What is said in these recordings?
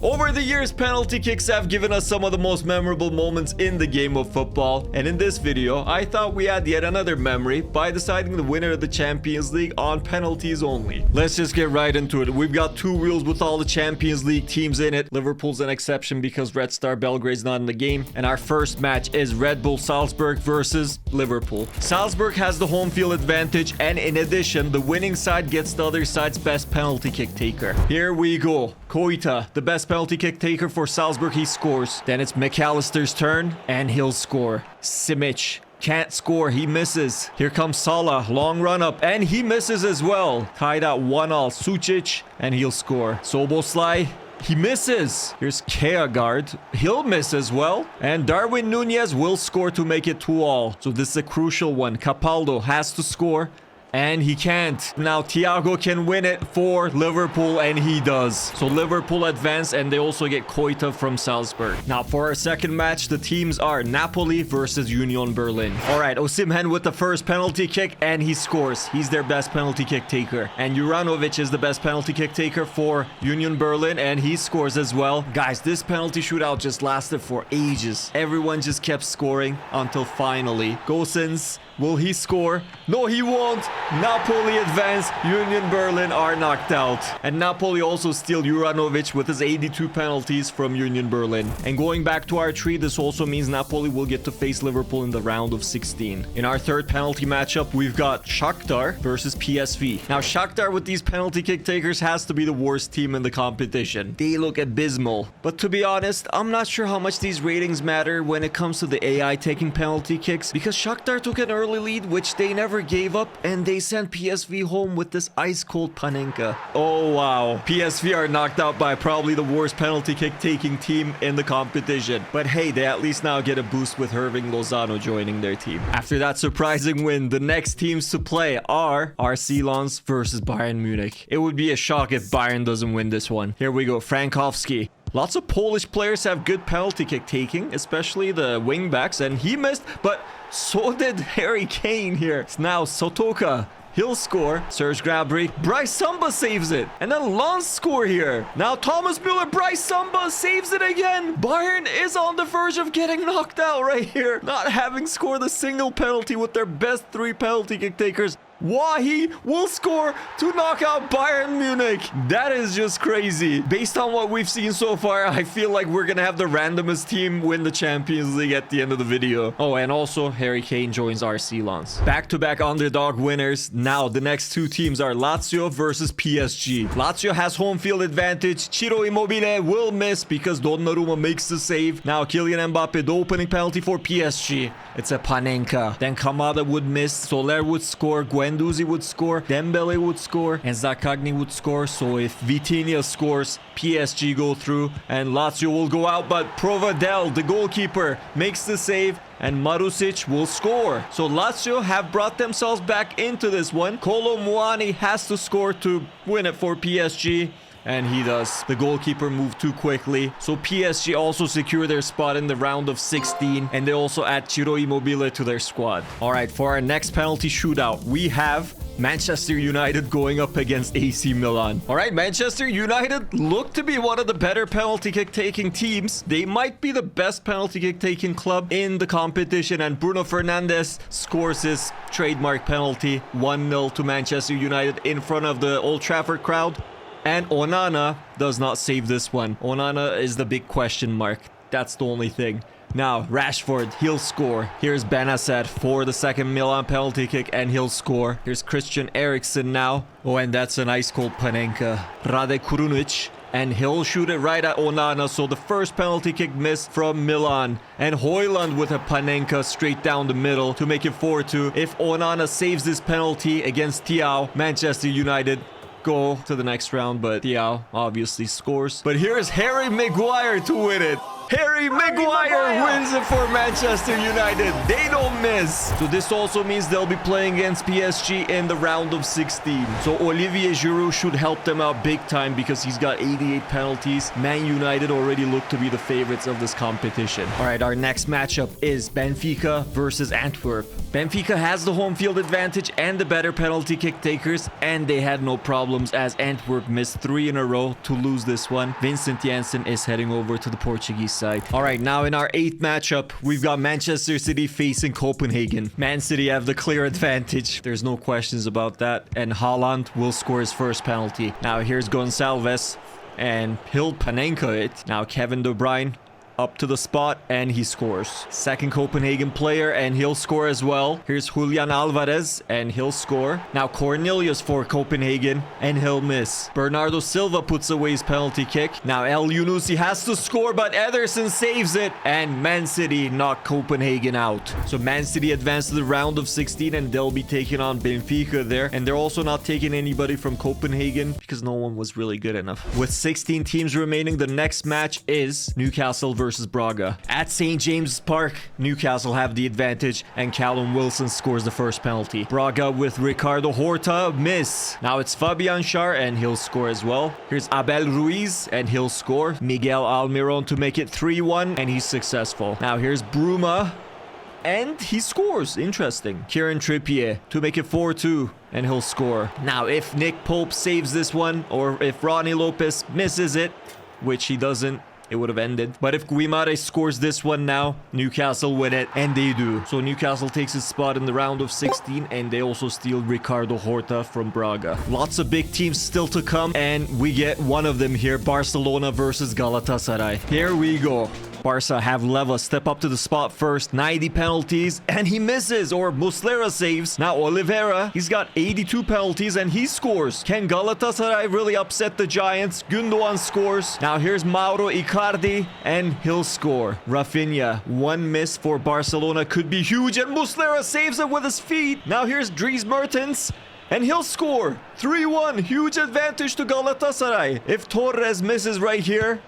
Over the years, penalty kicks have given us some of the most memorable moments in the game of football. And in this video, I thought we had yet another memory by deciding the winner of the Champions League on penalties only. Let's just get right into it. We've got two wheels with all the Champions League teams in it. Liverpool's an exception because Red Star Belgrade's not in the game. And our first match is Red Bull Salzburg versus Liverpool. Salzburg has the home field advantage, and in addition, the winning side gets the other side's best penalty kick taker. Here we go. Koita, the best penalty kick taker for Salzburg, he scores. Then it's McAllister's turn, and he'll score. Simic can't score, he misses. Here comes Salah, long run up, and he misses as well. Tied at 1-1. Sucic, and he'll score. Soboslai, he misses. Here's Kjaegaard. He'll miss as well. And Darwin Nunez will score to make it 2-2. So this is a crucial one. Capaldo has to score. And he can't. Now Thiago can win it for Liverpool, and he does. So Liverpool advance, and they also get Koita from Salzburg. Now for our second match, the teams are Napoli versus Union Berlin. All right, Osimhen with the first penalty kick, and he scores. He's their best penalty kick taker. And Juranovic is the best penalty kick taker for Union Berlin, and he scores as well. Guys, this penalty shootout just lasted for ages. Everyone just kept scoring until finally Gosens. Will he score? No, he won't. Napoli advance. Union Berlin are knocked out. And Napoli also steal Juranovic with his 82 penalties from Union Berlin. And going back to our tree, this also means Napoli will get to face Liverpool in the round of 16. In our third penalty matchup, we've got Shakhtar versus PSV. Now, Shakhtar with these penalty kick takers has to be the worst team in the competition. They look abysmal. But to be honest, I'm not sure how much these ratings matter when it comes to the AI taking penalty kicks, because Shakhtar took an early lead, which they never gave up, and they sent PSV home with this ice-cold Panenka. Oh, wow. PSV are knocked out by probably the worst penalty kick-taking team in the competition. But hey, they at least now get a boost with Irving Lozano joining their team. After that surprising win, the next teams to play are RC Lens versus Bayern Munich. It would be a shock if Bayern doesn't win this one. Here we go. Frankowski. Lots of Polish players have good penalty kick taking, especially the wingbacks, and he missed, but so did Harry Kane here. Now Sotoka, he'll score. Serge Gnabry, Bryce Samba saves it, and then Lens score here. Now Thomas Müller, Bryce Samba saves it again. Bayern is on the verge of getting knocked out right here, not having scored a single penalty with their best three penalty kick takers. Wahi will score to knock out Bayern Munich. That is just crazy. Based on what we've seen so far, I feel like we're gonna have the randomest team win the Champions League at the end of the video. Oh, and also Harry Kane joins RC Lens. Back-to-back underdog winners. Now the next two teams are Lazio versus PSG. Lazio has home field advantage. Ciro Immobile will miss because Donnarumma makes the save. Now Kylian Mbappe, the opening penalty for PSG. It's a Panenka. Then Kamada would miss. Soler would score. Guendouzi would score. Dembele would score. And Zaccagni would score. So if Vitinha scores, PSG go through. And Lazio will go out. But Provedel, the goalkeeper, makes the save. And Marusic will score. So Lazio have brought themselves back into this one. Kolo Muani has to score to win it for PSG. And he does. The goalkeeper moved too quickly. So PSG also secure their spot in the round of 16. And they also add Ciro Immobile to their squad. All right, for our next penalty shootout, we have Manchester United going up against AC Milan. All right, Manchester United look to be one of the better penalty kick-taking teams. They might be the best penalty kick-taking club in the competition. And Bruno Fernandes scores his trademark penalty. 1-0 to Manchester United in front of the Old Trafford crowd. And Onana does not save this one. Onana is the big question mark. That's the only thing. Now, Rashford, he'll score. Here's Benacer for the second Milan penalty kick, and he'll score. Here's Christian Eriksen now. Oh, and that's an ice-cold Panenka. Rade Kurunic, and he'll shoot it right at Onana. So the first penalty kick missed from Milan. And Højlund with a Panenka straight down the middle to make it 4-2. If Onana saves this penalty against Thiaw, Manchester United go to the next round, but Thiaw obviously scores. But here's Harry Maguire to win it. Harry Maguire wins it for Manchester United. They don't miss. So this also means they'll be playing against PSG in the round of 16. So Olivier Giroud should help them out big time because he's got 88 penalties. Man United already look to be the favorites of this competition. All right, our next matchup is Benfica versus Antwerp. Benfica has the home field advantage and the better penalty kick takers, and they had no problems as Antwerp missed 3 in a row to lose this one. Vincent Janssen is heading over to the Portuguese side. All right, now in our 8th matchup, we've got Manchester City facing Copenhagen. Man City have the clear advantage. There's no questions about that, and Haaland will score his first penalty. Now here's Gonçalves, and he'll Panenka it. Now Kevin De Bruyne up to the spot, and he scores. Second Copenhagen player, and he'll score as well. Here's Julian Alvarez, and he'll score. Now Cornelius for Copenhagen, and he'll miss. Bernardo Silva puts away his penalty kick. Now El Yunusi has to score, but Ederson saves it, and Man City knock Copenhagen out. So Man City advanced to the round of 16, and they'll be taking on Benfica there. And they're also not taking anybody from Copenhagen because no one was really good enough. With 16 teams remaining, the next match is Newcastle versus Braga. At St. James's Park, Newcastle have the advantage, and Callum Wilson scores the first penalty. Braga with Ricardo Horta, miss. Now it's Fabian Schär, and he'll score as well. Here's Abel Ruiz, and he'll score. Miguel Almiron to make it 3-1, and he's successful. Now here's Bruma, and he scores. Interesting. Kieran Trippier to make it 4-2, and he'll score. Now if Nick Pope saves this one, or if Ronnie Lopez misses it, which he doesn't, it would have ended. But if Guimaraes scores this one now, Newcastle win it, and they do. So Newcastle takes his spot in the round of 16, and they also steal Ricardo Horta from Braga. Lots of big teams still to come, and we get one of them here, Barcelona versus Galatasaray. Here we go. Barca have Leva step up to the spot first, 90 penalties, and he misses, or Muslera saves. Now Oliveira, he's got 82 penalties, and he scores. Can Galatasaray really upset the Giants? Gündoğan scores. Now here's Mauro Icardi, and he'll score. Rafinha, one miss for Barcelona could be huge, and Muslera saves it with his feet. Now here's Dries Mertens, and he'll score. 3-1, huge advantage to Galatasaray. If Torres misses right here,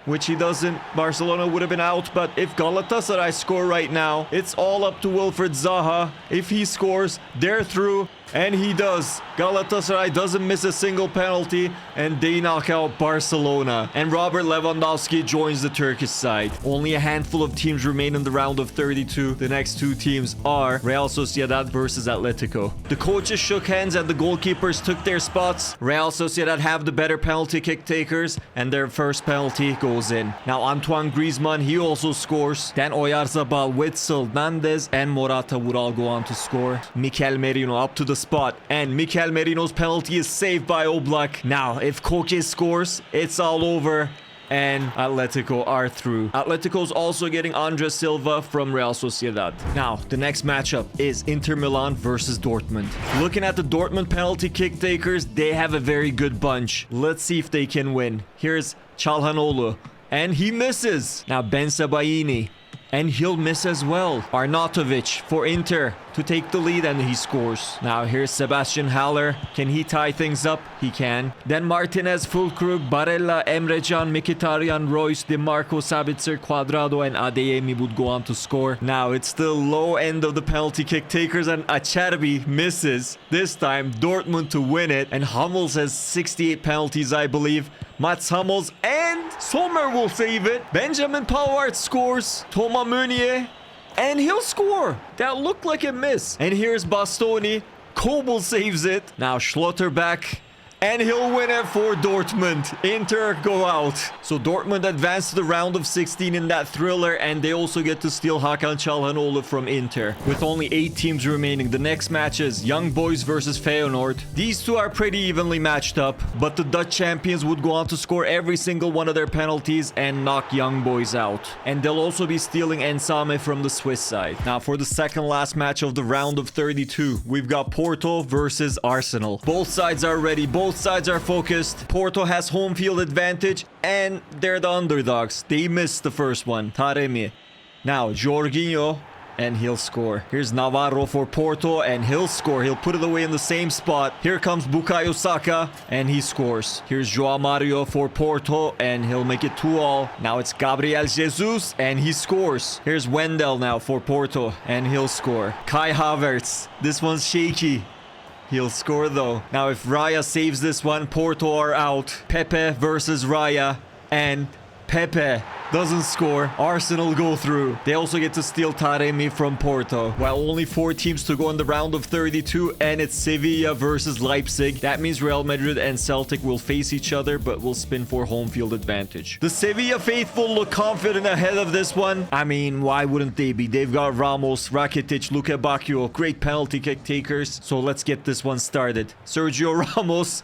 which he doesn't, Barcelona would have been out. But if Galatasaray score right now, it's all up to Wilfried Zaha. If he scores, they're through. And he does. Galatasaray doesn't miss a single penalty, and they knock out Barcelona. And Robert Lewandowski joins the Turkish side. Only a handful of teams remain in the round of 32. The next two teams are Real Sociedad versus Atletico. The coaches shook hands and the goalkeepers took their spots. Real Sociedad have the better penalty kick takers, and their first penalty goes in. Now Antoine Griezmann, he also scores. Then Oyarzabal, Witsel, Nandes, and Morata would all go on to score. Mikel Merino up to the spot, and Mikel Merino's penalty is saved by Oblak. Now if Koke scores, it's all over, and Atletico are through. Atletico's also getting Andres Silva from Real Sociedad. Now the next matchup is Inter Milan versus Dortmund. Looking at the Dortmund penalty kick takers, they have a very good bunch. Let's see if they can win. Here's Çalhanoğlu, and he misses. Now Ben Sebaini, and he'll miss as well. Arnautovic for Inter to take the lead, and he scores. Now here's Sebastian Haller. Can he tie things up? He can. Then Martinez, Fulkrug, Barella, Emrecan, Mkhitaryan, Royce, DeMarco, Sabitzer, Cuadrado, and Adeyemi would go on to score. Now it's the low end of the penalty kick takers, and Acerbi misses. This time Dortmund to win it, and Hummels has 68 penalties, I believe. Mats Hummels, and Sommer will save it. Benjamin Pavard scores. Thomas Meunier, and he'll score. That looked like a miss. And here's Bastoni. Kobel saves it. Now Schlotterbeck, and he'll win it for Dortmund. Inter go out. So Dortmund advanced to the round of 16 in that thriller, and they also get to steal Hakan Çalhanoğlu from Inter. With only 8 teams remaining, the next match is Young Boys versus Feyenoord. These two are pretty evenly matched up, but the Dutch champions would go on to score every single one of their penalties and knock Young Boys out. And they'll also be stealing Ensame from the Swiss side. Now for the second last match of the round of 32, we've got Porto versus Arsenal. Both sides are ready. Both sides are focused. Porto has home field advantage, and they're the underdogs. They missed the first one. Taremi. Now Jorginho, and he'll score. Here's Navarro for Porto, and he'll score. He'll put it away in the same spot. Here comes Bukayo Saka, and he scores. Here's Joao Mario for Porto, and he'll make it 2-2. Now it's Gabriel Jesus, and he scores. Here's Wendell now for Porto, and he'll score. Kai Havertz. This one's shaky. He'll score though. Now if Raya saves this one, Porto are out. Pepe versus Raya, and Pepe doesn't score. Arsenal go through. They also get to steal Taremi from Porto. While only 4 teams to go in the round of 32, and it's Sevilla versus Leipzig. That means Real Madrid and Celtic will face each other, but will spin for home field advantage. The Sevilla faithful look confident ahead of this one. I mean, why wouldn't they be? They've got Ramos, Rakitic, Luka Bacchio, great penalty kick takers. So let's get this one started. Sergio Ramos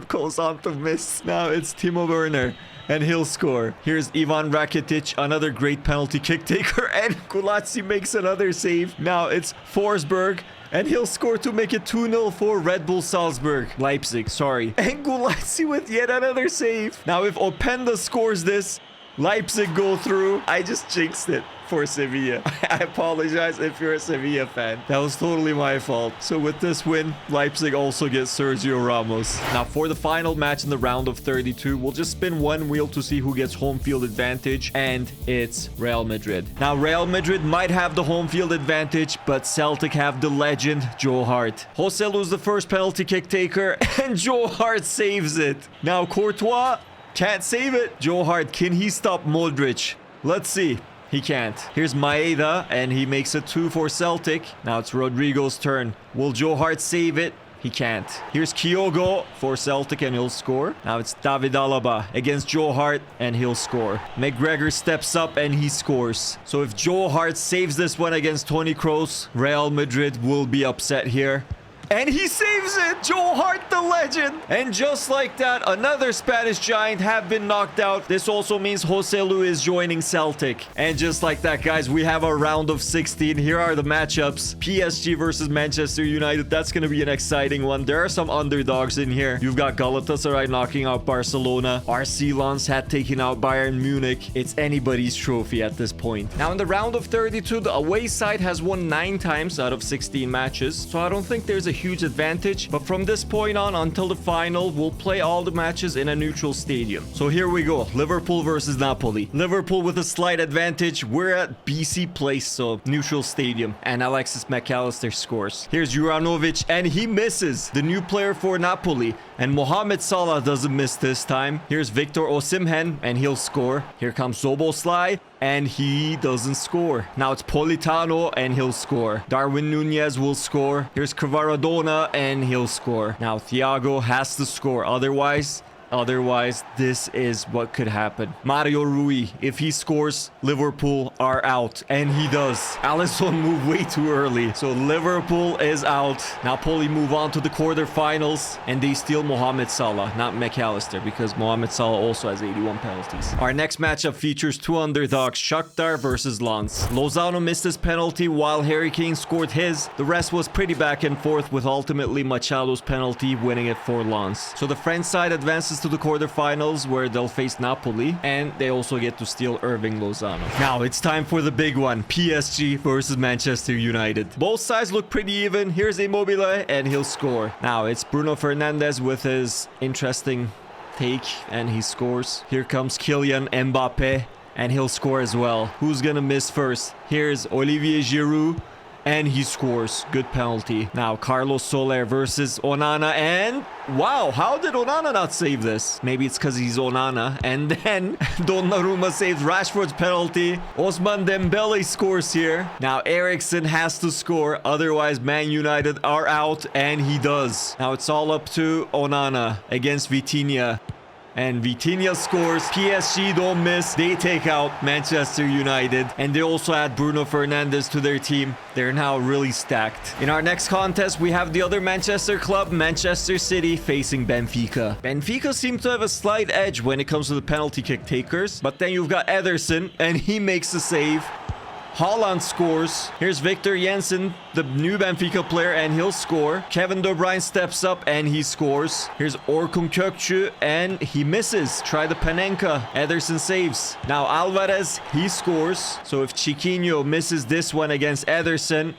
goes on to miss. Now it's Timo Werner, and he'll score. Here's Ivan Rakitic, another great penalty kick taker, and Gulazzi makes another save. Now it's Forsberg, and he'll score to make it 2-0 for Red Bull Salzburg. Leipzig, sorry. And Gulazzi with yet another save. Now if Openda scores this, Leipzig go through. I just jinxed it for Sevilla. I apologize if you're a Sevilla fan. That was totally my fault. So with this win, Leipzig also gets Sergio Ramos. Now for the final match in the round of 32, we'll just spin one wheel to see who gets home field advantage, and it's Real Madrid. Now Real Madrid might have the home field advantage, but Celtic have the legend, Joe Hart. Joselu's the first penalty kick taker, and Joe Hart saves it. Now Courtois can't save it. Joe Hart, can he stop Modric? Let's see. He can't. Here's Maeda, and he makes it 2 for Celtic. Now it's Rodrigo's turn. Will Joe Hart save it? He can't. Here's Kyogo for Celtic, and he'll score. Now it's David Alaba against Joe Hart, and he'll score. McGregor steps up, and he scores. So if Joe Hart saves this one against Toni Kroos, Real Madrid will be upset here. And he saves it! Joe Hart, the legend! And just like that, another Spanish giant have been knocked out. This also means Joselu is joining Celtic. And just like that, guys, we have a round of 16. Here are the matchups. PSG versus Manchester United. That's going to be an exciting one. There are some underdogs in here. You've got Galatasaray knocking out Barcelona. RC Lens had taken out Bayern Munich. It's anybody's trophy at this point. Now, in the round of 32, the away side has won 9 times out of 16 matches. So I don't think there's a huge advantage, but from this point on until the final, we'll play all the matches in a neutral stadium. So here we go. Liverpool versus Napoli. Liverpool with a slight advantage. We're at BC Place, so neutral stadium, and Alexis McAllister scores. Here's Juranovic, and he misses. The new player for Napoli, and Mohamed Salah doesn't miss this time. Here's Victor Osimhen, and he'll score. Here comes Szoboszlai, and he doesn't score. Now it's Politano, and he'll score. Darwin Nunez will score. Here's Kvaradona, and he'll score. Now Thiago has to score. Otherwise, this is what could happen. Mario Rui, if he scores, Liverpool are out. And he does. Alisson moved way too early. So Liverpool is out. Napoli move on to the quarterfinals. And they steal Mohamed Salah, not McAllister, because Mohamed Salah also has 81 penalties. Our next matchup features 2 underdogs, Shakhtar versus Lens. Lozano missed his penalty while Harry Kane scored his. The rest was pretty back and forth, with ultimately Machado's penalty winning it for Lens. So the French side advances to the quarterfinals, where they'll face Napoli, and they also get to steal Irving Lozano. Now it's time for the big one, PSG versus Manchester United. Both sides look pretty even. Here's Immobile, and he'll score. Now it's Bruno Fernandes with his interesting take, and he scores. Here comes Kylian Mbappe, and he'll score as well. Who's gonna miss first? Here's Olivier Giroud, and he scores. Good penalty. Now Carlos Soler versus Onana, and wow, how did Onana not save this? Maybe it's because he's Onana. And then Donnarumma saves Rashford's penalty. Osman Dembele scores here. Now Eriksen has to score, otherwise Man United are out, and he does. Now it's all up to Onana against Vitinha. And Vitinha scores. PSG don't miss. They take out Manchester United. And they also add Bruno Fernandes to their team. They're now really stacked. In our next contest, we have the other Manchester club, Manchester City, facing Benfica. Benfica seem to have a slight edge when it comes to the penalty kick takers. But then you've got Ederson, and he makes a save. Haaland scores. Here's Victor Jensen, the new Benfica player, and he'll score. Kevin De Bruyne steps up and he scores. Here's Orkun Kökçü and he misses. Try the Panenka. Ederson saves. Now Alvarez, he scores. So if Chiquinho misses this one against Ederson,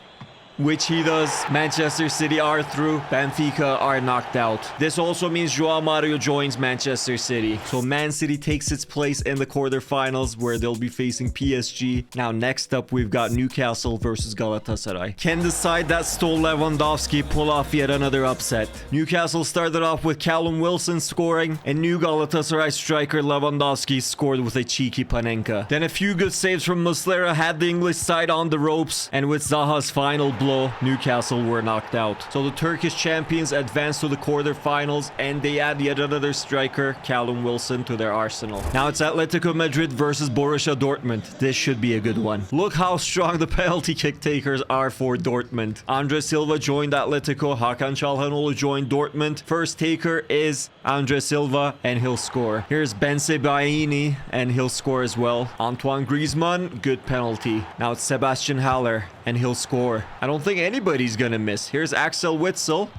which he does, Manchester City are through. Benfica are knocked out. This also means Joao Mario joins Manchester City. So Man City takes its place in the quarterfinals where they'll be facing PSG. Now next up we've got Newcastle versus Galatasaray. Can the side that stole Lewandowski pull off yet another upset? Newcastle started off with Callum Wilson scoring, and new Galatasaray striker Lewandowski scored with a cheeky Panenka. Then a few good saves from Muslera had the English side on the ropes, and with Zaha's final blow, Newcastle were knocked out. So the Turkish champions advance to the quarterfinals, and they add yet another striker, Callum Wilson, to their arsenal. Now it's Atletico Madrid versus Borussia Dortmund. This should be a good one. Look how strong the penalty kick takers are for Dortmund. Andre Silva joined Atletico, Hakan Çalhanoğlu joined Dortmund. First taker is Andre Silva, and he'll score. Here's Bensebaini, and he'll score as well. Antoine Griezmann, good penalty. Now it's Sebastian Haller, and he'll score. I don't think anybody's gonna miss. Here's Axel Witsel,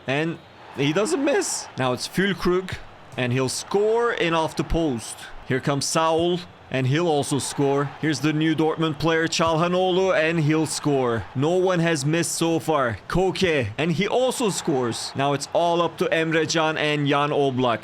and he doesn't miss. Now it's Füllkrug, and he'll score in off the post. Here comes Saul, and he'll also score. Here's the new Dortmund player, Çalhanoğlu, and he'll score. No one has missed so far. Koke, and he also scores. Now it's all up to Emre Can and Jan Oblak.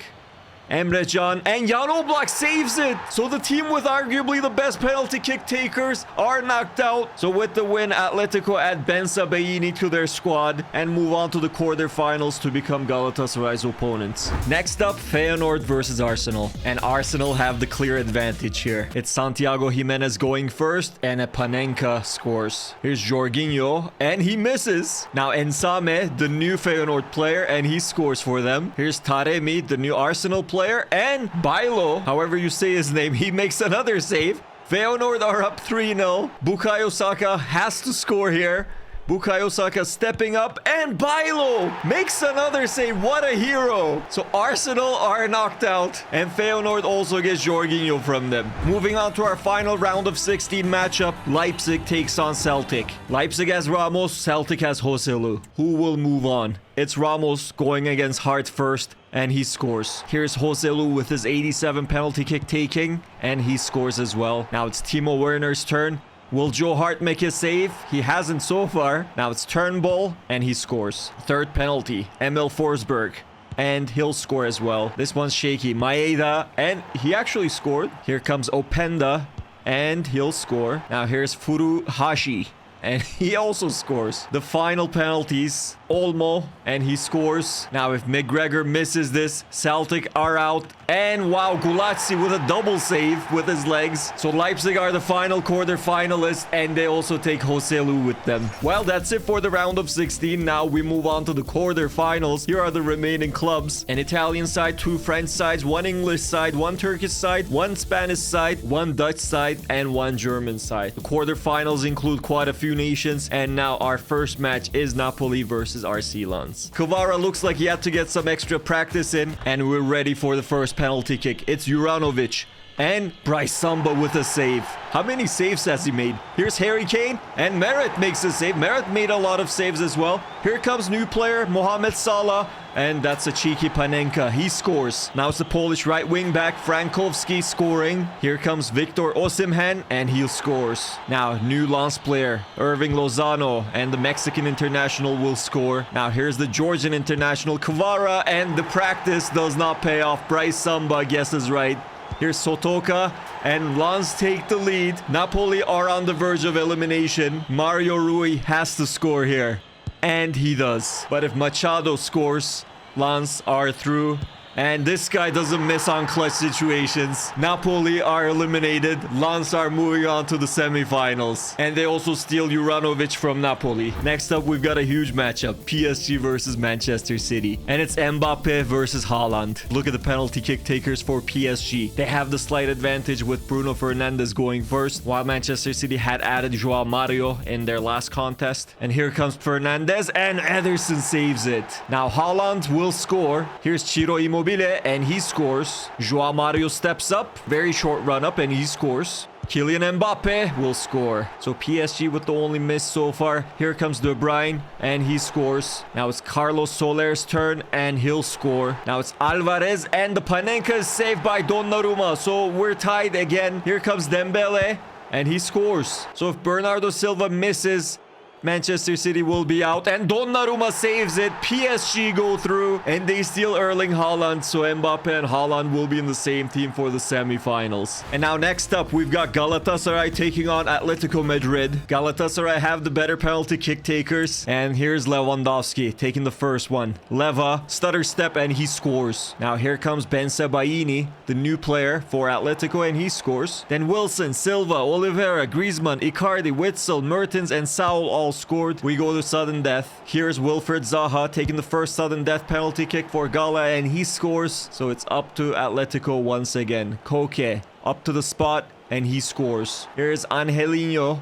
Emre Can and Jan Oblak saves it. So the team with arguably the best penalty kick takers are knocked out. So with the win, Atletico add Bensebaini to their squad and move on to the quarterfinals to become Galatasaray's opponents. Next up, Feyenoord versus Arsenal. And Arsenal have the clear advantage here. It's Santiago Jimenez going first, and a Panenka scores. Here's Jorginho, and he misses. Now Ensame, the new Feyenoord player, and he scores for them. Here's Taremi, the new Arsenal player, and Bailo, however you say his name, he makes another save. Feyenoord are up 3-0. Bukayo Saka has to score here. Bukayo Saka stepping up, and Bailo makes another save. What a hero. So Arsenal are knocked out, and Feyenoord also gets Jorginho from them. Moving on to our final round of 16 matchup, Leipzig takes on Celtic. Leipzig has Ramos, Celtic has Joselu. Who will move on? It's Ramos going against Hart first, and he scores. Here's Joselu with his 87 penalty kick taking, and he scores as well. Now it's Timo Werner's turn. Will Joe Hart make his save? He hasn't so far. Now it's Turnbull, and he scores. Third penalty, Emil Forsberg, and he'll score as well. This one's shaky. Maeda, and he actually scored. Here comes Openda, and he'll score. Now here's Furuhashi, and he also scores. The final penalties, Olmo, and he scores. Now if McGregor misses this, Celtic are out. And wow, Gulazzi with a double save with his legs. So Leipzig are the final quarter-finalists, and they also take Joselu with them. Well, that's it for the round of 16. Now we move on to the quarter-finals. Here are the remaining clubs. An Italian side, 2 French sides, 1 English side, 1 Turkish side, 1 Spanish side, 1 Dutch side, and 1 German side. The quarter-finals include quite a few nations, and now our first match is Napoli versus RC Lens. Kvara looks like he had to get some extra practice in, and we're ready for the first penalty kick. It's Juranovic, and Bryce Samba with a save. How many saves has he made? Here's Harry Kane, and Meret makes a save. Meret made a lot of saves as well. Here comes new player Mohamed Salah, and that's a cheeky Panenka. He scores. Now it's the Polish right wing back Frankowski scoring. Here comes Victor Osimhen, and he scores. Now new Lens player Irving Lozano, and the Mexican international will score. Now here's the Georgian international Kvara, and the practice does not pay off. Bryce Samba guesses right. Here's Sotoka, and Lens take the lead. Napoli are on the verge of elimination. Mario Rui has to score here, and he does. But if Machado scores, Lens are through. And this guy doesn't miss on clutch situations. Napoli are eliminated. Lens are moving on to the semifinals. And they also steal Juranovic from Napoli. Next up, we've got a huge matchup. PSG versus Manchester City. And it's Mbappe versus Haaland. Look at the penalty kick takers for PSG. They have the slight advantage with Bruno Fernandes going first, while Manchester City had added Joao Mario in their last contest. And here comes Fernandes, and Ederson saves it. Now Haaland will score. Here's Ciro Immobile, and he scores. Joao Mario steps up. Very short run up, and he scores. Kylian Mbappe will score. So PSG with the only miss so far. Here comes De Bruyne, and he scores. Now it's Carlos Soler's turn, and he'll score. Now it's Alvarez, and the Panenka is saved by Donnarumma. So we're tied again. Here comes Dembele, and he scores. So if Bernardo Silva misses, Manchester City will be out, and Donnarumma saves it. PSG go through, and they steal Erling Haaland, so Mbappe and Haaland will be in the same team for the semi-finals. And now next up, we've got Galatasaray taking on Atletico Madrid. Galatasaray have the better penalty kick takers, and here's Lewandowski taking the first one. Leva, stutter step, and he scores. Now here comes Ben Sebaini, the new player for Atletico, and he scores. Then Wilson, Silva, Oliveira, Griezmann, Icardi, Witsel, Mertens, and Saul all scored. We go to sudden death. Here's Wilfred Zaha taking the first sudden death penalty kick for Gala, and he scores. So it's up to Atletico once again. Koke up to the spot, and he scores. Here's Angelino,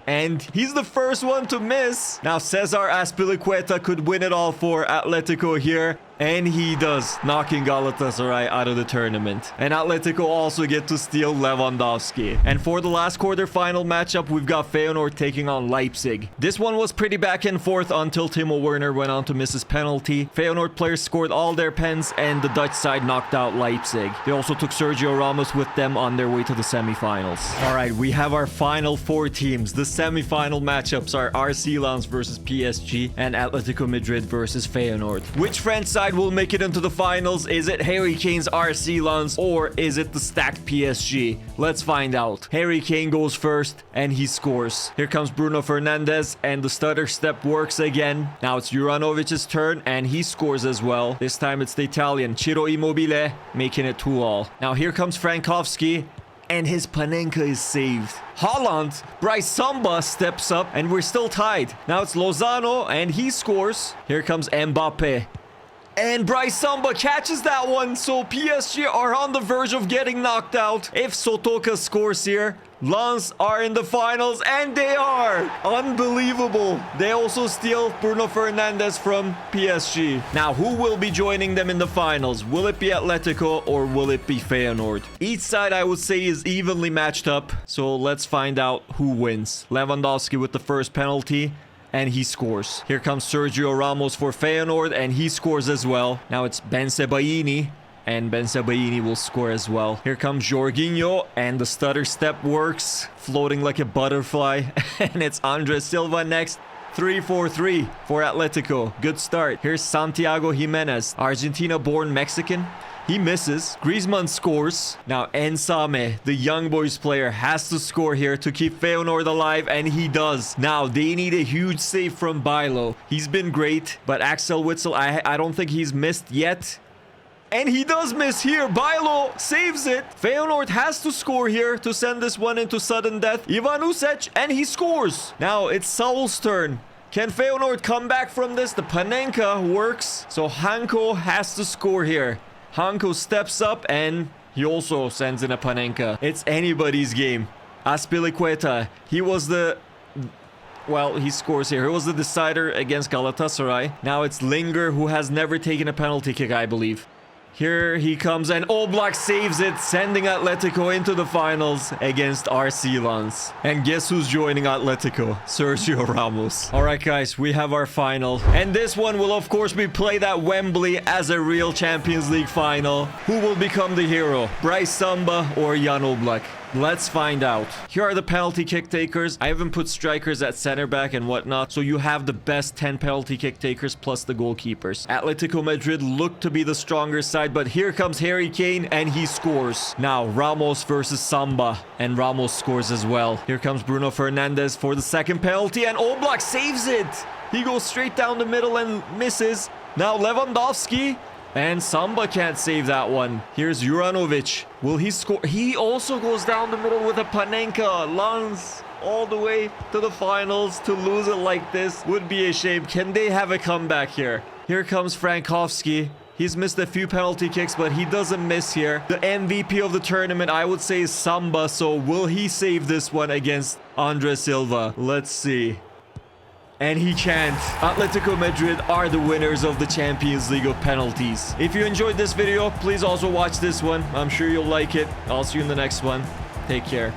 and he's the first one to miss. Now Cesar Azpilicueta could win it all for Atletico here, and he does, knocking Galatasaray out of the tournament. And Atletico also get to steal Lewandowski. And for the last quarterfinal matchup, we've got Feyenoord taking on Leipzig. This one was pretty back and forth until Timo Werner went on to miss his penalty. Feyenoord players scored all their pens, and the Dutch side knocked out Leipzig. They also took Sergio Ramos with them on their way to the semifinals. All right, we have our final four teams. The semifinal matchups are RC Lens versus PSG and Atletico Madrid versus Feyenoord. Which French side will make it into the finals? Is it Harry Kane's RC Lens, or is it the stacked PSG? Let's find out. Harry Kane goes first, and he scores. Here comes Bruno Fernandes, and the stutter step works again. Now it's Juranovic's turn, and he scores as well. This time it's the Italian Ciro Immobile, making it 2-2. Now here comes Frankowski, and his Panenka is saved. Haaland, Bryce Samba steps up, and we're still tied. Now it's Lozano, and he scores. Here comes Mbappe, and Bryce Samba catches that one, so PSG are on the verge of getting knocked out. If Sotoka scores here, Lens are in the finals, and they are! Unbelievable. They also steal Bruno Fernandes from PSG. Now, who will be joining them in the finals? Will it be Atletico, or will it be Feyenoord? Each side, I would say, is evenly matched up, so let's find out who wins. Lewandowski with the first penalty, and he scores. Here comes Sergio Ramos for Feyenoord, and he scores as well. Now it's Ben Sebaini, and Ben Sebaini will score as well. Here comes Jorginho, and the stutter step works, floating like a butterfly. And it's Andres Silva next. 3-4-3 for Atletico. Good start. Here's Santiago Jimenez, Argentina-born Mexican. He misses. Griezmann scores. Now Ensame, the Young Boys player, has to score here to keep Feyenoord alive, and he does. Now they need a huge save from Bijlo. He's been great, but Axel Witsel, I don't think he's missed yet. And he does miss here. Bijlo saves it. Feyenoord has to score here to send this one into sudden death. Ivan Usec, and he scores. Now it's Saul's turn. Can Feyenoord come back from this? The Panenka works, so Hanko has to score here. Hanko steps up, and he also sends in a Panenka. It's anybody's game. Azpilicueta, he was the... Well, he scores here. He was the decider against Galatasaray. Now it's Linger, who has never taken a penalty kick, I believe. Here he comes, and Oblak saves it, sending Atletico into the finals against RC Lens. And guess who's joining Atletico? Sergio Ramos. All right, guys, we have our final. And this one will, of course, be played at Wembley as a real Champions League final. Who will become the hero? Bryce Samba or Jan Oblak? Let's find out. Here are the penalty kick takers. I haven't put strikers at center back and whatnot, so you have the best 10 penalty kick takers plus the goalkeepers. Atletico Madrid look to be the stronger side, but here comes Harry Kane, and he scores. Now Ramos versus Samba, and Ramos scores as well. Here comes Bruno Fernandes for the second penalty, and Oblak saves it. He goes straight down the middle and misses. Now Lewandowski, and Samba can't save that one. Here's Juranovic. Will he score? He also goes down the middle with a Panenka. Lens all the way to the finals. To lose it like this would be a shame. Can they have a comeback here? Here comes Frankowski. He's missed a few penalty kicks, but he doesn't miss here. The MVP of the tournament, I would say, is Samba. So will he save this one against Andres Silva? Let's see. And he can't. Atletico Madrid are the winners of the Champions League of penalties. If you enjoyed this video, please also watch this one. I'm sure you'll like it. I'll see you in the next one. Take care.